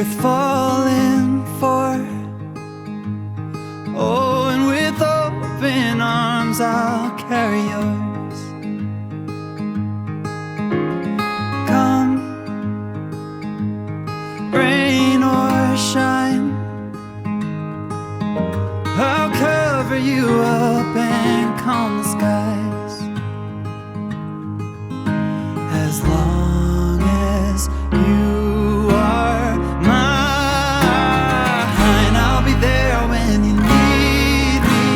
you're falling for. Oh, and with open arms I'll carry yours. Come, rain or shine, I'll cover you up and calm the skies. As long as you are mine, I'll be there when you need me.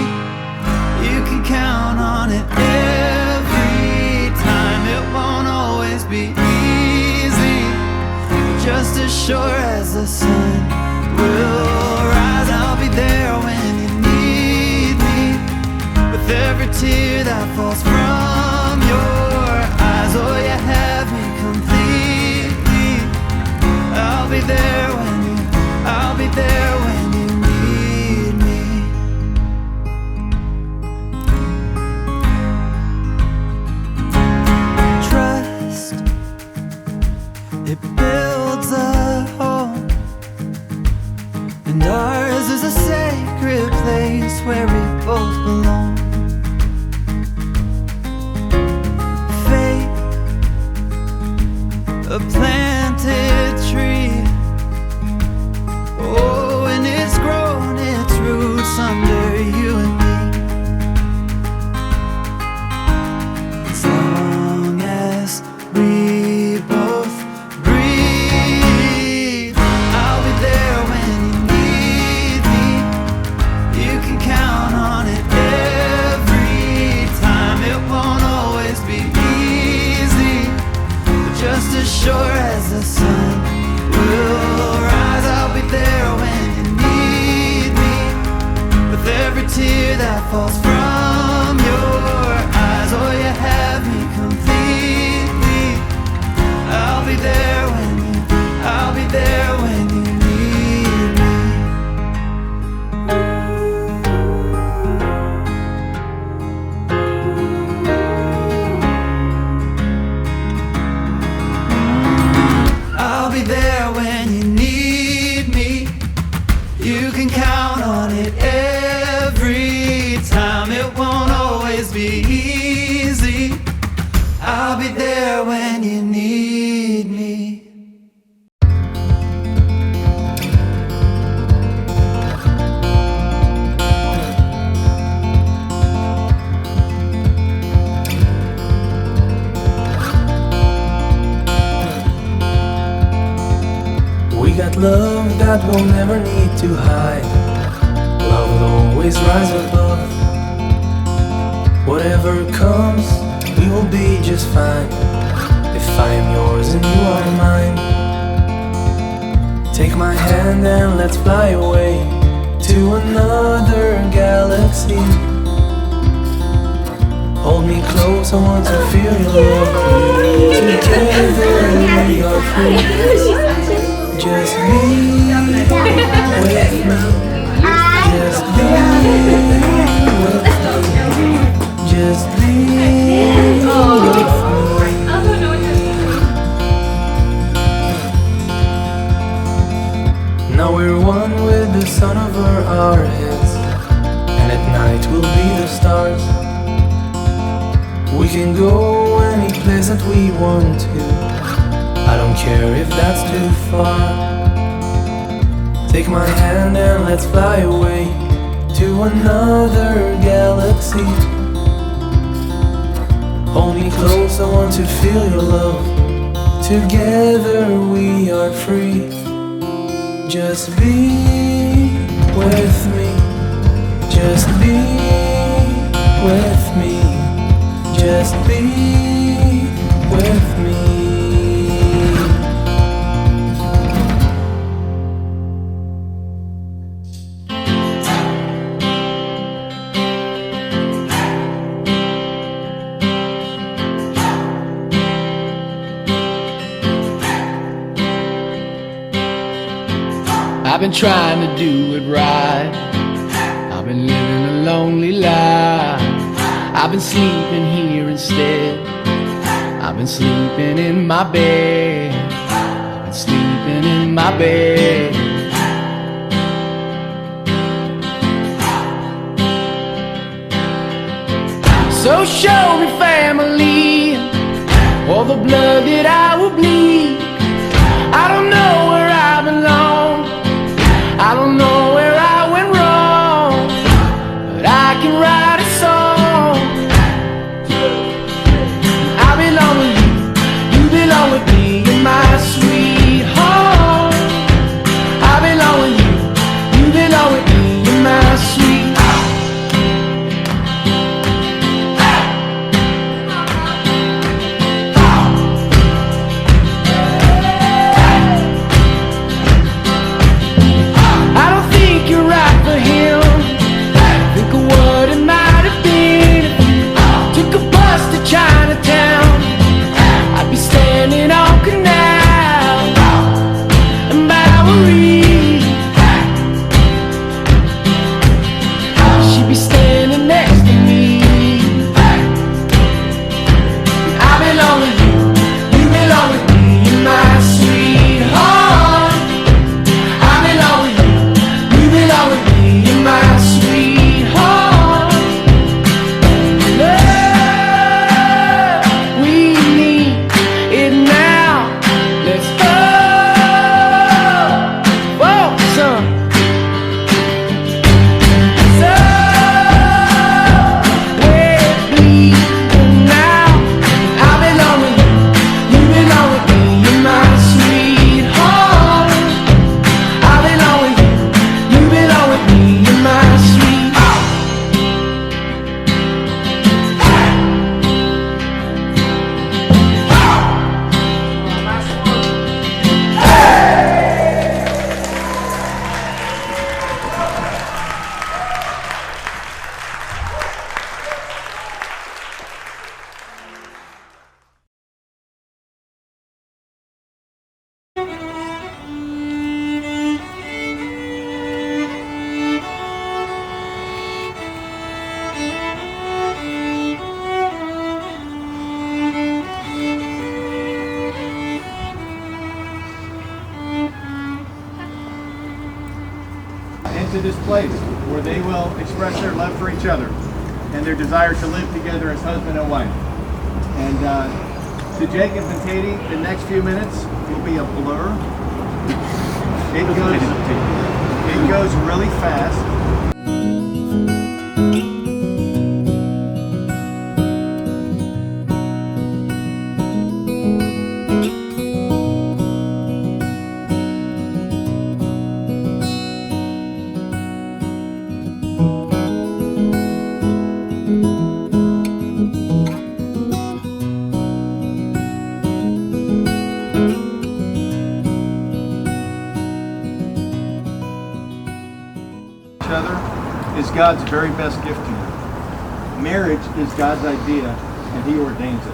You can count on it every time. It won't always be easy, just as sure as the sun will rise. I'll be there when you need me, with every tear that falls from your eyes. Oh, you have me completely. I'll be there when you, I'll be there when you need me. Trust, it builds a home, and ours is a sacred place where we both belong. Faith, a planted tree. Oh, and it's grown its roots under you and me. As long as we both breathe, I'll be there when you need me. You can count on it every time. It won't always be easy, but just as sure as the sun will rise. I'll be there when you need me, with every tear that falls from your eyes. Oh, you have me completely. I'll be there when you, I'll be there when you need me. I'll be there when you need me. You can count on it every time. It won't always be easy. I'll be there when you need me. We got love that we'll never need to hide. Love will always rise above. Whatever comes, we will be just fine. If I am yours and you are mine, take my hand and let's fly away to another galaxy. Hold me close, I want to feel your love. Together we are free. Just be with me. Just be with me. Just be with me. Now we're one with the sun over our heads, and at night we'll be the stars. We can go any place that we want to. I don't care if that's too far. Take my hand and let's fly away to another galaxy. Hold me close, I want to feel your love. Together we are free. Just be with me. Just be with me. Just be with me. I've been trying to do it right. I've been living a lonely life. I've been sleeping here instead. I've been sleeping in my bed. I've been sleeping in in my bed. So show me family, all the blood that I will bleed. I don't know where I belong, I don't know where I went wrong, but I can write a song. I belong with you, you belong with me, you're my sweetheart. I belong with you, you belong with me, you're my sweetheart. To this place where they will express their love for each other and their desire to live together as husband and wife. And to Jacob and Katie, the next few minutes will be a blur. It goes really fast. Is God's very best gift to you. Marriage is God's idea and He ordains it.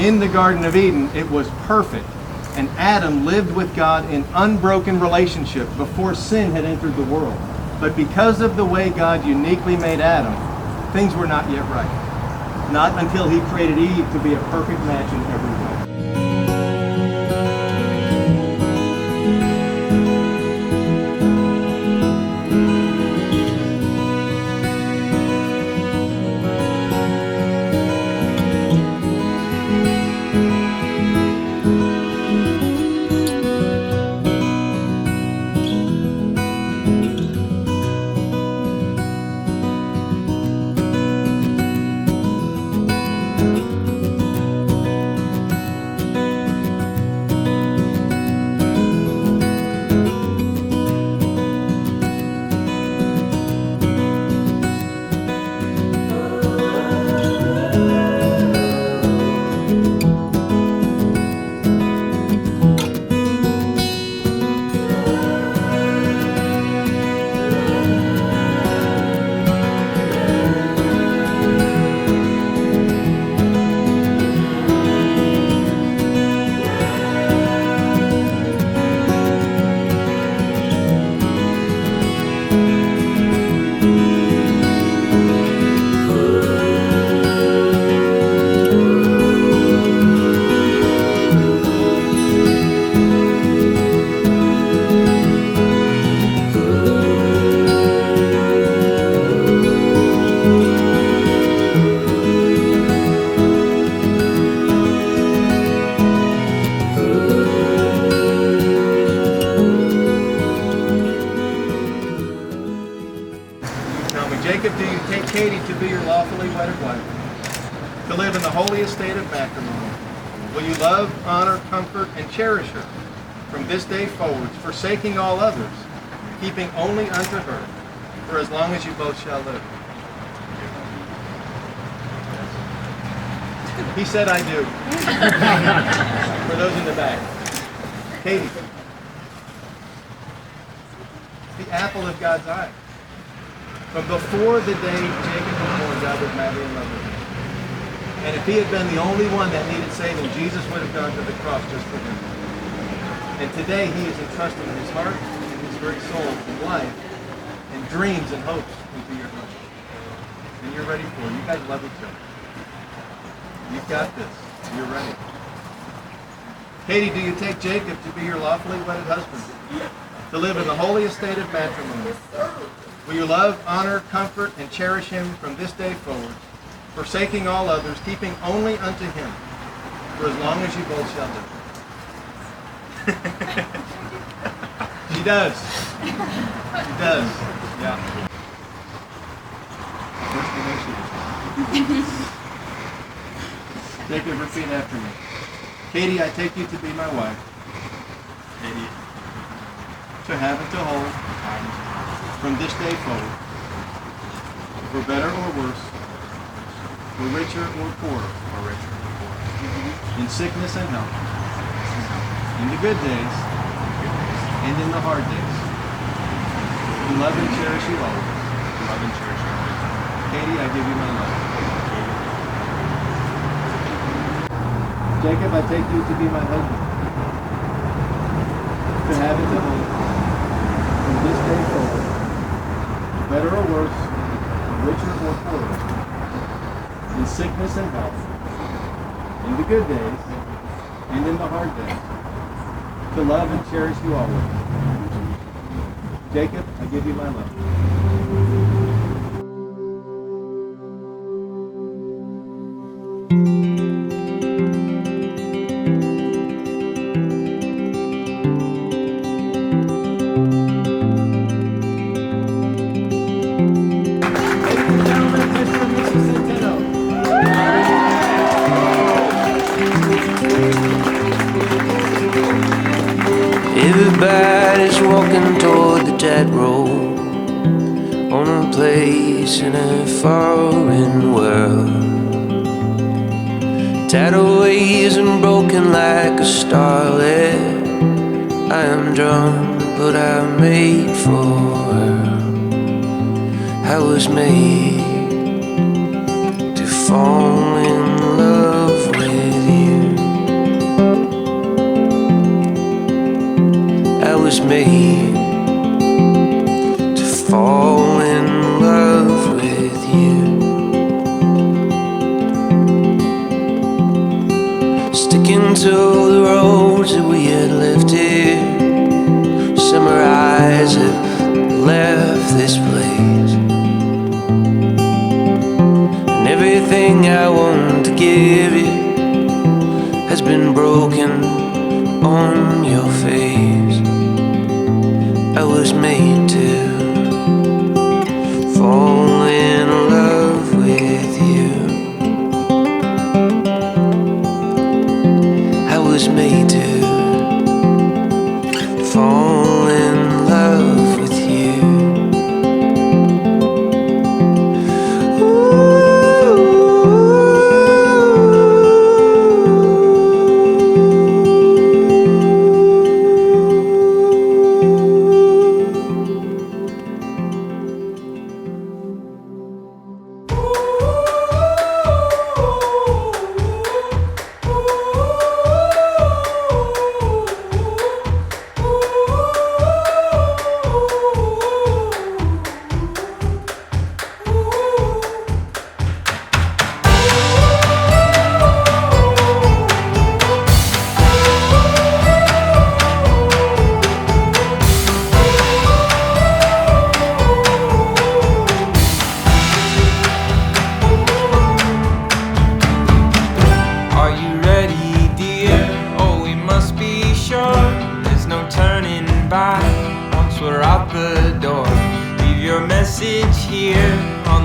In the Garden of Eden, it was perfect, and Adam lived with God in unbroken relationship before sin had entered the world. But because of the way God uniquely made Adam, things were not yet right. Not until He created Eve to be a perfect match in every way. Jacob, do you take Katie to be your lawfully wedded wife, to live in the holy estate of matrimony? Will you love, honor, comfort, and cherish her from this day forward, forsaking all others, keeping only unto her, for as long as you both shall live? He said, I do. For those in the back. Katie. The apple of God's eye. From before the day Jacob was born, God was madly in love with him. And if he had been the only one that needed saving, Jesus would have gone to the cross just for him. And today he is entrusting his heart and his very soul and life and dreams and hopes into your heart. And you're ready for it. You guys love each other. You've got this. You're ready. Katie, do you take Jacob to be your lawfully wedded husband, to live in the holy estate of matrimony? Will you love, honor, comfort, and cherish him from this day forward, forsaking all others, keeping only unto him, for as long as you both shall live? She does. She does. Yeah. Jacob, repeat after me. Katie, I take you to be my wife. Katie. To have and to hold. From this day forward, for better or worse, for richer or poorer, in sickness and health, in the good days and in the hard days, to love and cherish you always. Katie, I give you my love. Jacob, I take you to be my husband, to have and to hold, from this day forward, better or worse, richer or poorer, in sickness and health, in the good days and in the hard days, to love and cherish you always. Jacob, I give you my love. Everybody's walking toward the tightrope on a place in a foreign world. Tidal waves and broken like a starlet. I am drawn, but I'm made for her. I was made to fall in love with you. I was made to fall in love with you. Sticking to the roads that we had left here. Summer eyes have left this place, and everything I want to give you has been broken on your face. I was made to fall in love with you. I was made to fall in love with you.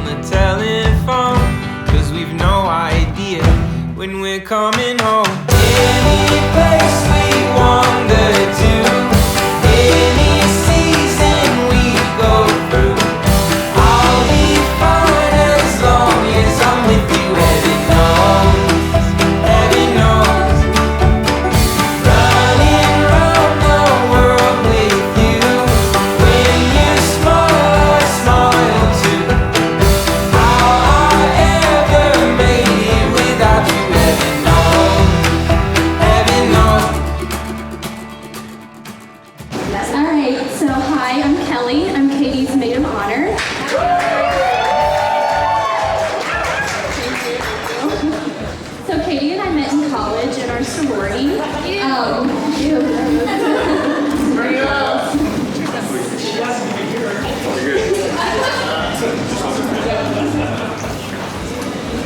on the telephone, 'cause we've no idea when we're coming home. Any place we wander to, any season we go through, I'll be fine as long as I'm with you. Heaven knows, heaven knows. Running round the world with you. When you smile, I smile too. How I ever made it without you. Heaven knows, heaven knows. Alright, so hi, I'm Kelly. I'm Katie's maid of honor. So Katie and I met in college in our sorority.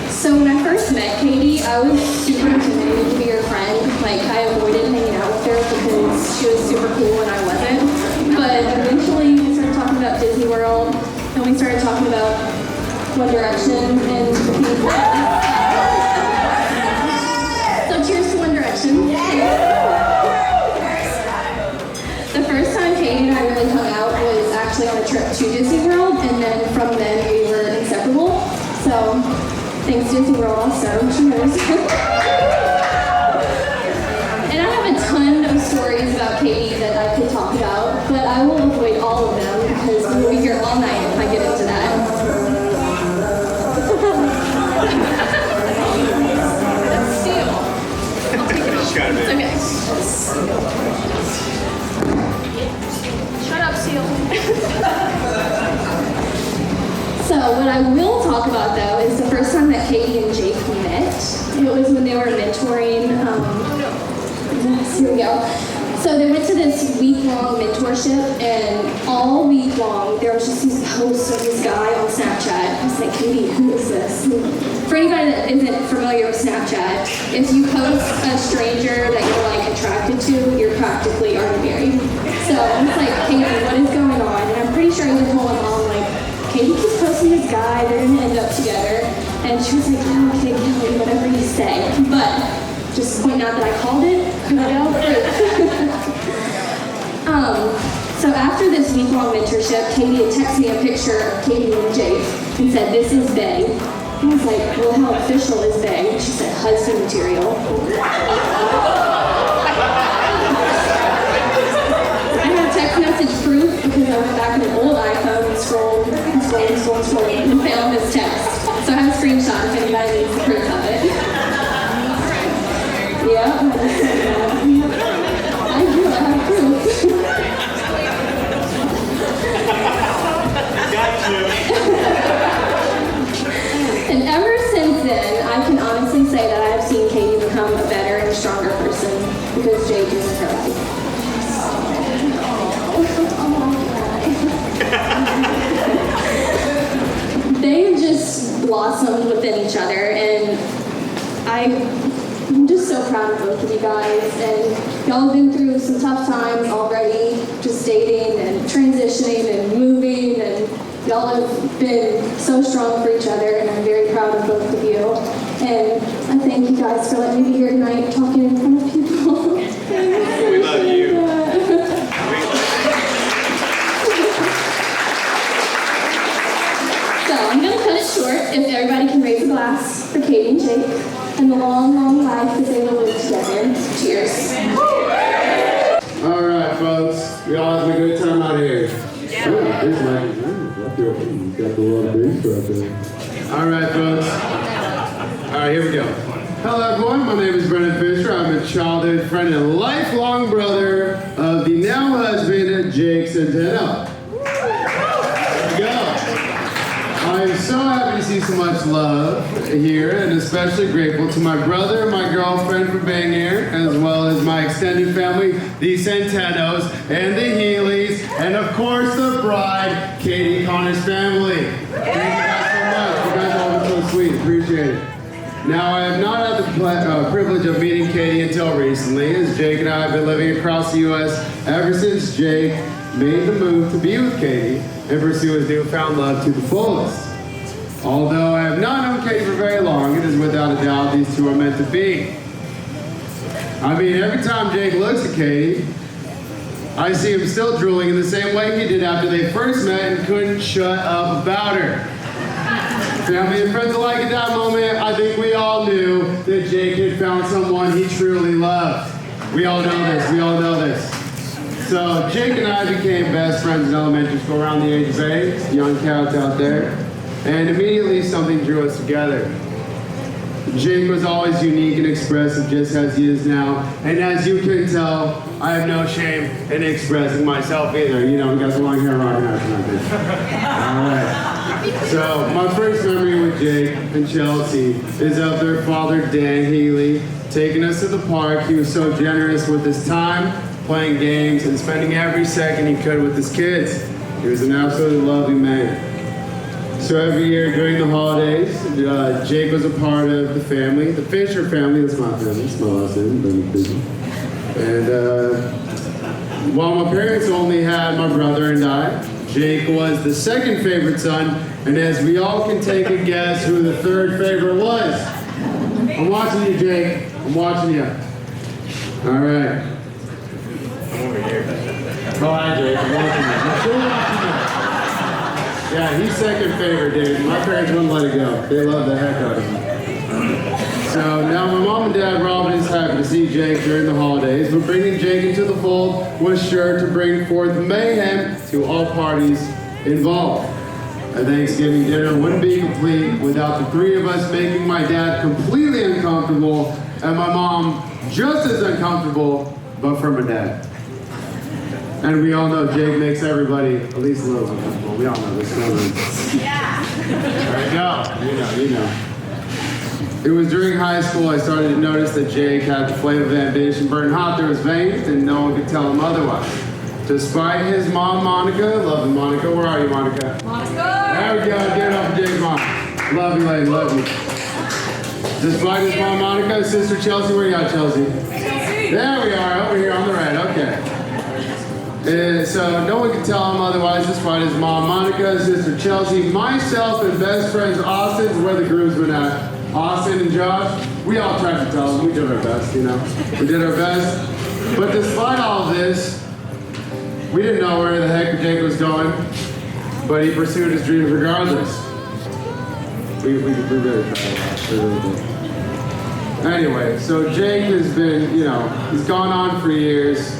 So when I first met Katie, I was super intimidated to be her friend. Like, I avoided hanging out with her because she was super cool and I wasn't. But eventually we started talking about Disney World, and we started talking about One Direction and things like that. So cheers to One Direction. The first time Katie and I really hung out was actually on a trip to Disney World, and then from then we were inseparable. So thanks Disney World also. Cheers. And I have a ton of stories about Katie that I could talk about, but I will avoid all of them because we'll be here all night if I get into that. Seal. I'll take it. It's okay. Shut up, Seal. So what I will talk about though is the first time that Katie and Jake met. It was when they were mentoring. Yes, here we go. So they went to this week-long mentorship, and all week long there was just these posts of this guy on Snapchat. I was like, Katie, who is this? For anybody that isn't familiar with Snapchat, if you post a stranger that you're like attracted to, you're practically already married. So I was like, Katie, what is going on? And I'm pretty sure I was telling mom like, Katie keeps posting this guy, they're gonna end up together. And she was like, oh, okay, Kelly, whatever you say. But just point out that I called it, So after this week-long mentorship, Katie had texted me a picture of Katie and Jake and said, this is Bae. I was like, well, how official is Bae? She said, husband material. I have text message proof because I went back in an old iPhone and scrolled, and found this text. So I have a screenshot if anybody needs the proof of it. Yeah, I just said that. I do, I have proof. And ever since then, I can honestly say that I have seen Katie become a better and stronger person because Jake is in her life. They just blossomed within each other, and I'm just so proud of both of you guys. And y'all have been through some tough times already, just dating and transitioning and moving, and y'all have been so strong for each other, and I'm very proud of both of you. And I thank you guys for letting me be here tonight talking in front of people. We love you. So I'm going to cut it short. If everybody can raise a glass for Katie and Jake and the long, long life that they will live together. Cheers. All right, folks. We all having a good time out here. Yeah. This mic. Got the little bass right there. All right, folks. All right, here we go. Hello, everyone. My name is Brennan Fisher. I'm a childhood friend and lifelong brother of the now husband, Jake Centeno. There we go. I'm so happy to see so much love here, and especially grateful to my brother, my girlfriend from Bangor, as well as my extended family, the Centenos and the Healys, and of course the bride, Katie Connor's family. Thank you guys so much. You guys all been so sweet. Appreciate it. Now, I have not had the privilege of meeting Katie until recently, as Jake and I have been living across the U.S. ever since Jake made the move to be with Katie and pursue his newfound love to the fullest. Although I have not known Katie for very long, it is without a doubt these two are meant to be. I mean, every time Jake looks at Katie, I see him still drooling in the same way he did after they first met and couldn't shut up about her. Family and friends alike at that moment, I think we all knew that Jake had found someone he truly loved. We all know this. So Jake and I became best friends in elementary school around the age of 8, young cats out there, and immediately something drew us together. Jake was always unique and expressive just as he is now, and as you can tell, I have no shame in expressing myself either. You know, we got the long hair rocking out tonight, bitch. Alright. So, my first memory with Jake and Chelsea is of their father, Dan Healy, taking us to the park. He was so generous with his time, playing games, and spending every second he could with his kids. He was an absolutely lovely man. So every year during the holidays, Jake was a part of the family. The Fisher family is my family. It's my last name, but busy. And while my parents only had my brother and I, Jake was the second favorite son. And as we all can take a guess who the third favorite was. I'm watching you, Jake. I'm watching you. All right. I'm over here. Oh, hi, Jake. I'm watching you. I'm still watching you. Yeah, he's second favorite, dude. My parents wouldn't let it go. They love the heck out of him. So now my mom and dad were always happy to see Jake during the holidays, but bringing Jake into the fold was sure to bring forth mayhem to all parties involved. A Thanksgiving dinner wouldn't be complete without the three of us making my dad completely uncomfortable and my mom just as uncomfortable, but for my dad. And we all know Jake makes everybody at least a little uncomfortable. We all know this. Yeah. You know. It was during high school I started to notice that Jake had the flame of ambition burning hot through his veins, and no one could tell him otherwise. Despite his mom, Monica, love you, Monica. Where are you, Monica? Monica! There we go. Give it up for Jake's mom. Love you, lady. Love you. Despite his mom, Monica, his sister Chelsea. Where you at, Chelsea? There we are. Over here on the right. Okay. So no one could tell him otherwise, despite his mom, Monica, his sister Chelsea, myself, and best friends Austin, where the groomsmen at. Austin and Josh, we all tried to tell him. We did our best, you know. We did our best. But despite all of this, we didn't know where the heck Jake was going, but he pursued his dreams regardless. We really tried a lot. Anyway, so Jake has been, he's gone on for years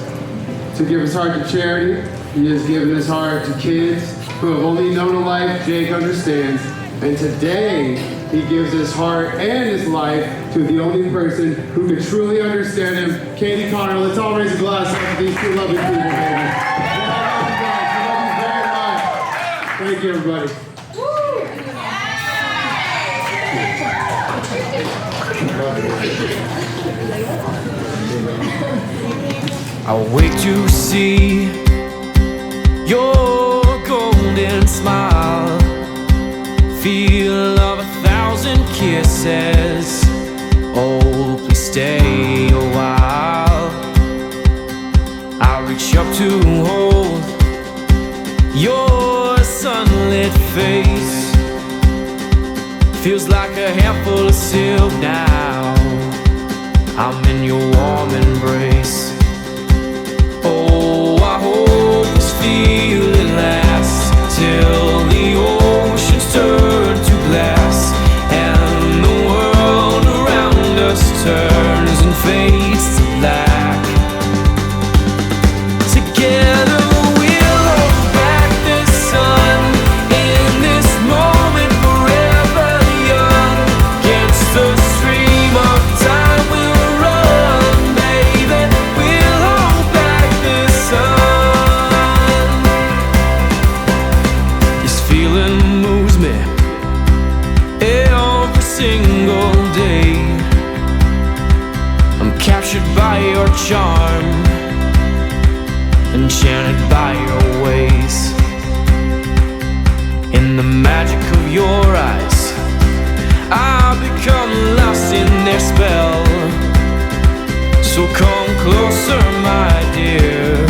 to give his heart to charity. He has given his heart to kids who have only known a life Jake understands. And today, he gives his heart and his life to the only person who can truly understand him, Katie Connor. Let's all raise a glass up to these two lovely people, baby. I love you guys. I love you very much. Thank you, everybody. I'll wait to see your golden smile, feel of 1,000 kisses. Oh, please stay a while. I'll reach up to hold your sunlit face. Feels like a handful of silk now. I'm in your warm embrace. Oh, I hope this feeling lasts till the oceans turn to glass and the world around us turns and fades to black. Together we'll hold back the sun in this moment, forever young. Against the stream of time we'll run, baby. We'll hold back the sun. This feeling moves me every single day. I'm captured by your charm, enchanted by your ways. In the magic of your eyes, I've become lost in their spell. So come closer, my dear,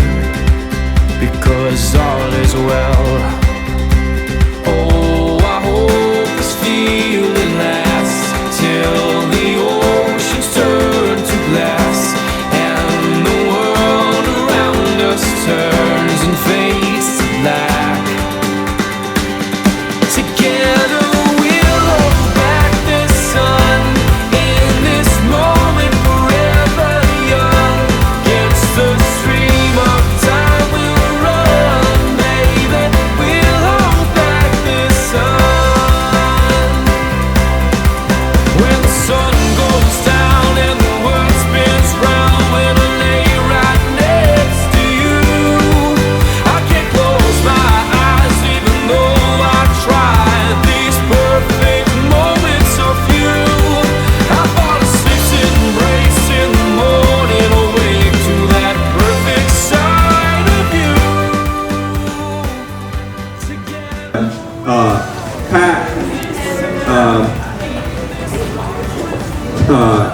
because all is well. Oh, I hope this feeling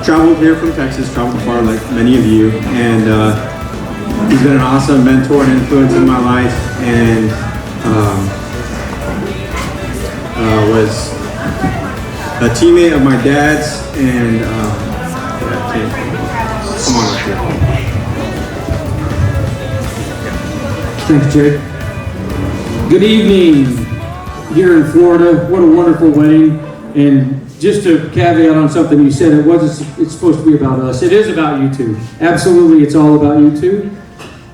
traveled here from Texas, traveled far like many of you, and he's been an awesome mentor and influence in my life, and was a teammate of my dad's, and come on up here. Thanks, Jake. Good evening here in Florida. What a wonderful wedding. And just to caveat on something you said, it's supposed to be about us. It is about you two. Absolutely, it's all about you two.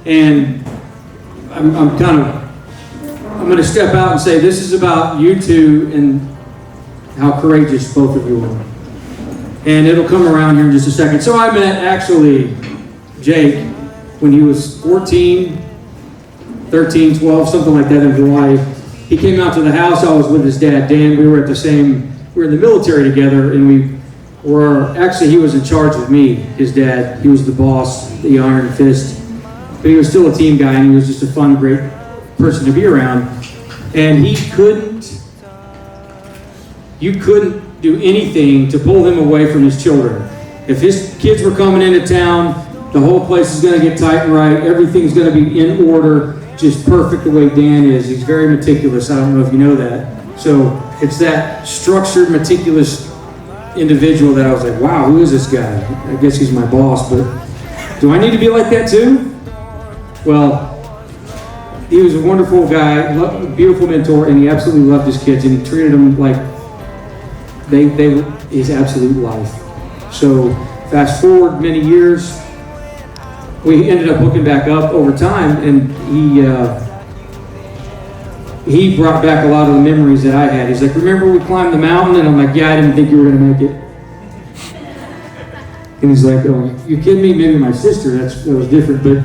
And I'm going to step out and say this is about you two and how courageous both of you are. And it'll come around here in just a second. So I met actually Jake when he was 14, 13, 12, something like that in Hawaii. He came out to the house. I was with his dad, Dan. We were in the military together, and he was in charge of me, his dad. He was the boss, the iron fist. But he was still a team guy, and he was just a fun, great person to be around. And you couldn't do anything to pull him away from his children. If his kids were coming into town, the whole place is going to get tight and right. Everything's going to be in order, just perfect the way Dan is. He's very meticulous. I don't know if you know that. So it's that structured, meticulous individual that I was like, wow, who is this guy? I guess he's my boss, but do I need to be like that too? Well, he was a wonderful guy, beautiful mentor, and he absolutely loved his kids, and he treated them like they were his absolute life. So fast forward many years, we ended up hooking back up over time, and he brought back a lot of the memories that I had. He's like, remember we climbed the mountain? And I'm like, yeah, I didn't think you were going to make it. And he's like, oh, you kidding me? Maybe my sister, that was different. But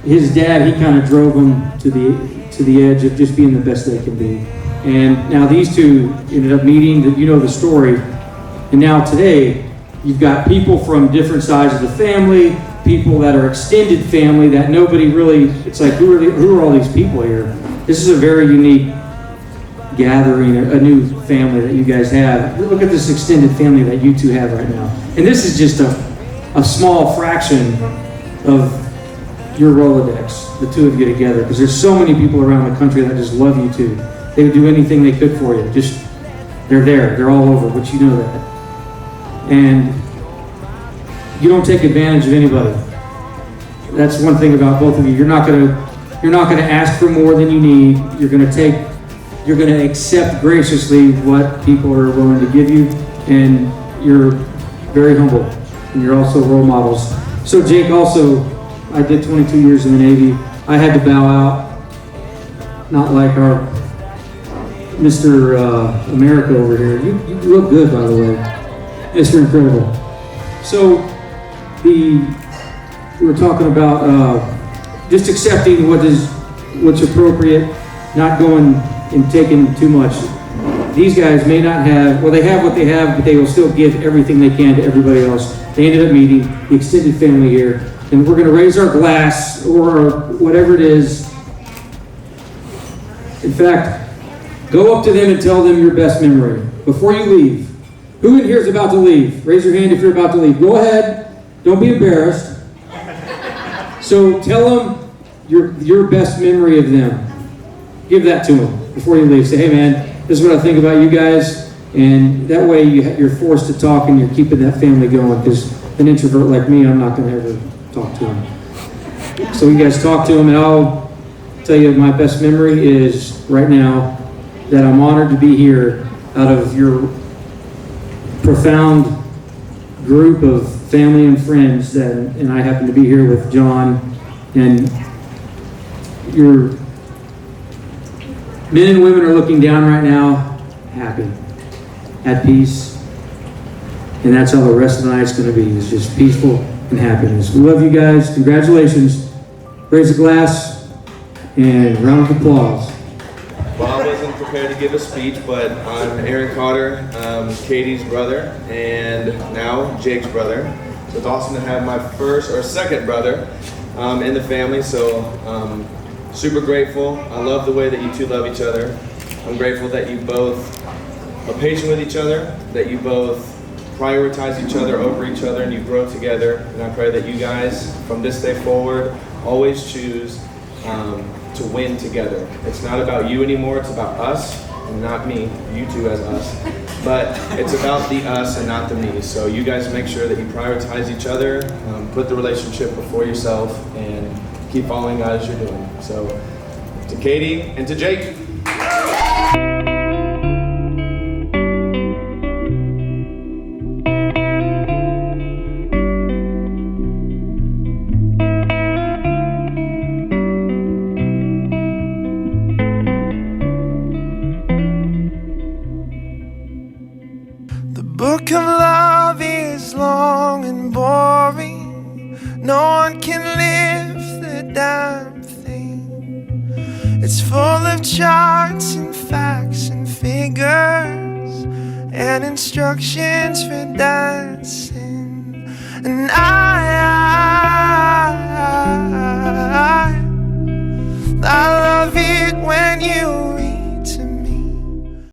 his dad, he kind of drove him to the edge of just being the best they can be. And now these two ended up meeting, you know the story. And now today, you've got people from different sides of the family, people that are extended family that nobody really, it's like, who are all these people here? This is a very unique gathering, a new family that you guys have. Look at this extended family that you two have right now. And this is just a small fraction of your Rolodex, the two of you together, because there's so many people around the country that just love you two. They would do anything they could for you. They're there, they're all over, but you know that. And you don't take advantage of anybody. That's one thing about both of you. You're not going to ask for more than you need. You're going to accept graciously what people are willing to give you, and you're very humble, and you're also role models. So Jake also, I did 22 years in the Navy. I had to bow out, not like our Mr. America over here. You look good, by the way. Mr. Incredible. So we were talking about just accepting what's appropriate, not going and taking too much. These guys may not have, well, they have what they have, but they will still give everything they can to everybody else. They ended up meeting the extended family here, and we're going to raise our glass or whatever it is. In fact, go up to them and tell them your best memory before you leave. Who in here is about to leave? Raise your hand if you're about to leave. Go ahead. Don't be embarrassed. So tell them your best memory of them. Give that to them before you leave. Say, hey man, this is what I think about you guys. And that way you're forced to talk and you're keeping that family going, because an introvert like me, I'm not going to ever talk to them. So you guys talk to them, and I'll tell you my best memory is right now that I'm honored to be here out of your profound group of family and friends, and I happen to be here with John, and your men and women are looking down right now, happy, at peace, and that's how the rest of the night's going to be, is just peaceful and happiness. We love you guys. Congratulations. Raise a glass and round of applause. Well, I wasn't prepared to give a speech, but I'm Aaron Cotter, Katie's brother, and now Jake's brother. So it's awesome to have my first or second brother in the family, so super grateful. I love the way that you two love each other. I'm grateful that you both are patient with each other, that you both prioritize each other over each other, and you grow together. And I pray that you guys, from this day forward, always choose to win together. It's not about you anymore, it's about us, and not me, you two as us. But it's about the us and not the me. So you guys make sure that you prioritize each other, put the relationship before yourself, and keep following God as you're doing. So to Katie and to Jake. The book of love is long and boring. No one can lift the damn thing. It's full of charts and facts and figures and instructions for dancing.